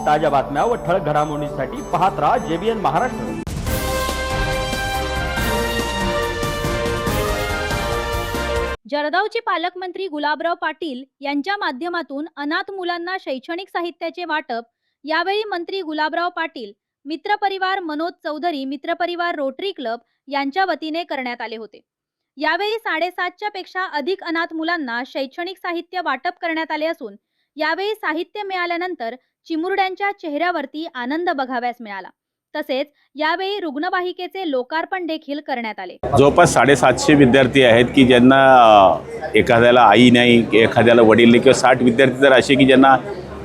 ताज्या बातम्या व ठळक घडामोडींसाठी पाहत राहा JBN महाराष्ट्र। जळगावचे पालकमंत्री गुलाबराव पाटील यांच्या माध्यमातून अनाथ मुलांना शैक्षणिक साहित्याचे वाटप यावेळी मंत्री गुलाबराव पाटील, मित्रपरिवार मनोज चौधरी, मित्रपरिवार रोटरी क्लब यांच्या वतीने करण्यात आले होते। यावेळी 7.5च्या पेक्षा अधिक अनाथ मुलांना शैक्षणिक साहित्य वाटप करण्यात आले असून यावेळी साहित्य मिळाल्यानंतर चिमुरड्यांच्या चेहऱ्यावरती आनंद बघावयास मिळाला। तसेच यावेळी रुग्णवाहिकेचे लोकार्पण देखील करण्यात आले। जवळपास 750 विद्यार्थी आहेत की ज्यांना एखाद्याला आई नाही, एखाद्याला वडील नाही, किंवा 60 विद्यार्थी तर असे की ज्यांना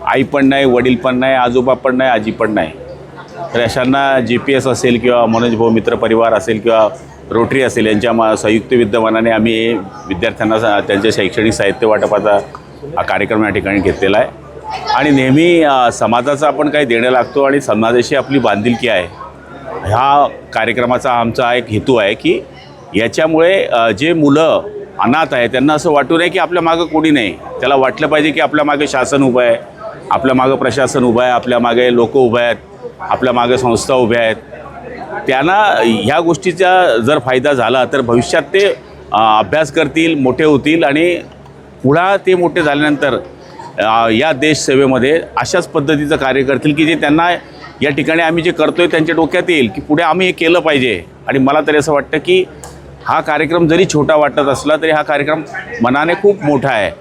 आई पण नाही, वडील पण नाही, आजोबा पण नाही, आजी पण नाही। तर अशांना GPS असेल किंवा मनोज भाऊ मित्र परिवार असेल किंवा रोटरी असेल यांच्या संयुक्त विद्यमानाने आम्ही विद्यार्थ्यांना त्यांचे शैक्षणिक साहित्य वाटपाचा हा कार्यक्रम या ठिकाणी घेतलेला आहे। आणि नेहमी समाजाचा आपण काही देणं लागतो आणि समाजाशी आपली बांधिलकी आहे। ह्या कार्यक्रमाचा आमचा एक हेतू आहे की याच्यामुळे जे मुलं अनाथ आहे त्यांना असं वाटू नये की आपल्या मागं कोणी नाही। त्याला वाटलं पाहिजे की आपल्या मागे शासन उभं आहे, आपल्या मागं प्रशासन उभं आहे, आपल्या मागे लोक उभे आहेत, आपल्या मागे संस्था उभ्या आहेत। त्यांना ह्या गोष्टीचा जर फायदा झाला तर भविष्यात ते अभ्यास करतील, मोठे होतील आणि पुढे ते मोठे झाल्यानंतर या देश सेवेमध्ये अशाच पद्धतीचं कार्य करतील की जे त्यांना या ठिकाणी आम्ही जे करतोय त्यांच्या डोक्यात येईल की पुढे आम्ही हे केलं पाहिजे। आणि मला तरी असं वाटतं की हा कार्यक्रम जरी छोटा वाटत असला तरी हा कार्यक्रम मनाने खूप मोठा आहे,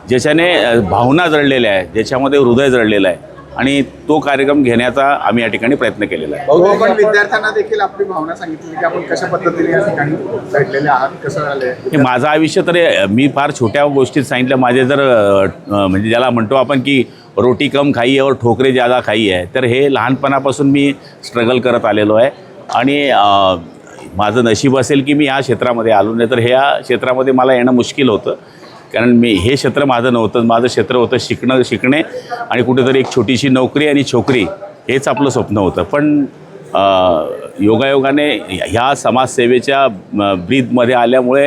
ज्याच्याने भावना जळलेल्या आहेत, ज्याच्यामध्ये हृदय जळलेलं आहे आणि तो कार्यक्रम घेण्याचा आम्ही या ठिकाणी प्रयत्न केलेला आहे। आपण विद्यार्थ्यांना देखील आपली भावना सांगितली की आपण कशा पद्धतीने या ठिकाणी घडलेले आहात, कसं झाले। माझं आयुष्य तर मी फार छोट्या गोष्टीत सांगितलं। माझे जर म्हणजे ज्याला म्हणतो आपण की रोटी कम खाई आहे और ठोकरे ज़्यादा खाई आहे, तर हे लहानपणापासून मी स्ट्रगल करत आलेलो आहे। आणि माझं नशीब असेल की मी या क्षेत्रामध्ये आलो, नाही तर ह्या क्षेत्रामध्ये मला येणं मुश्किल होतं। कारण हे क्षेत्र माझं नव्हतं, माझं क्षेत्र होतं शिकणे आणि कुठेतरी एक छोटीशी नोकरी आणि छोकरी हेच आपलं स्वप्न होतं। पण योगायोगाने ह्या समाजसेवेच्या ब्रीदमध्ये आल्यामुळे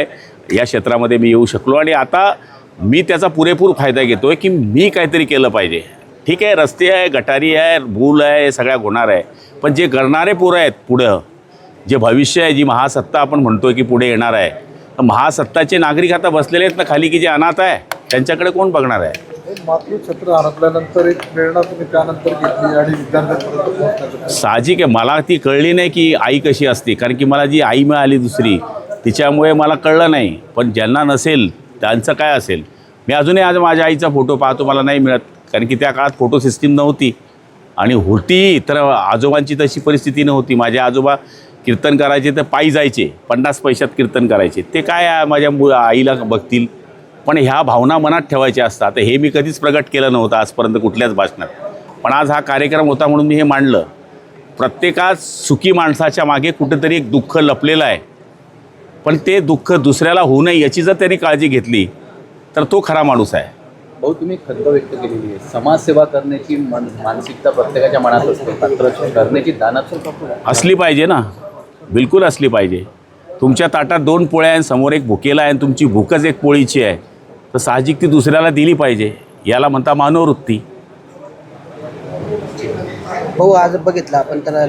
या क्षेत्रामध्ये मी येऊ शकलो आणि आता मी त्याचा पुरेपूर फायदा घेतो आहे की मी काहीतरी केलं पाहिजे। ठीक आहे, रस्ते आहे, गटारी आहे, भूल आहे, हे सगळ्या होणार आहे, पण जे करणारे पोरं आहेत पुढं, जे भविष्य आहे, जी महासत्ता आपण म्हणतो की पुढे येणार आहे, महासत्ताचे नागरिक आता बसलेले आहेत ना खाली की जे अनाथ आहे त्यांच्याकडे कोण बघणार आहे। मातृछत्र हरपल्यानंतर एक प्रेरणा तुम्ही त्यानंतर घेतली आणि विद्यार्थ्यांपर्यंत पोहोचण्याचं साहजिक आहे। मला ती कळली नाही की आई कशी असते, कारण की मला जी आई मिळाली दुसरी तिच्यामुळे मला कळलं नाही। पण ज्यांना नसेल त्यांचं काय असेल। मी अजूनही आज माझ्या आईचा फोटो पाहतो, मला नाही मिळत, कारण की त्या काळात फोटो सिस्टीम नव्हती आणि होती तर आजोबांची तशी परिस्थिती नव्हती। माझे आजोबा कीर्तन करायचे तर पायी जायचे, 50 पैशात कीर्तन करायचे। ते काय माझ्या आईला बघतील, पण ह्या भावना मनात ठेवायच्या असतात। हे मी कधीच प्रगट केलं नव्हतं आजपर्यंत कुठल्याच भाषणात, पण आज हा कार्यक्रम होता म्हणून मी हे मांडलं। प्रत्येकात सुखी माणसाच्या मागे कुठेतरी एक दुःख लपलेलं आहे, पण ते दुःख दुसऱ्याला होऊ नये याची जर त्यांनी काळजी घेतली तर तो खरा माणूस आहे। भाऊ, तुम्ही खंत व्यक्त केलेली आहे, समाजसेवा करण्याची मानसिकता प्रत्येकाच्या मनात असते, मात्र करण्याची दानत असली पाहिजे ना, बिलकुल असली पाहिजे। तुमच्या ताटात 2 पोळ्या आणि समोर एक भुकेला आहे आणि तुमची भूकच एक पोळीची आहे, तर साहजिक ती दुसऱ्याला दिली पाहिजे। याला म्हणता मानववृत्ती। भाऊ, आज बघितलं आपण तर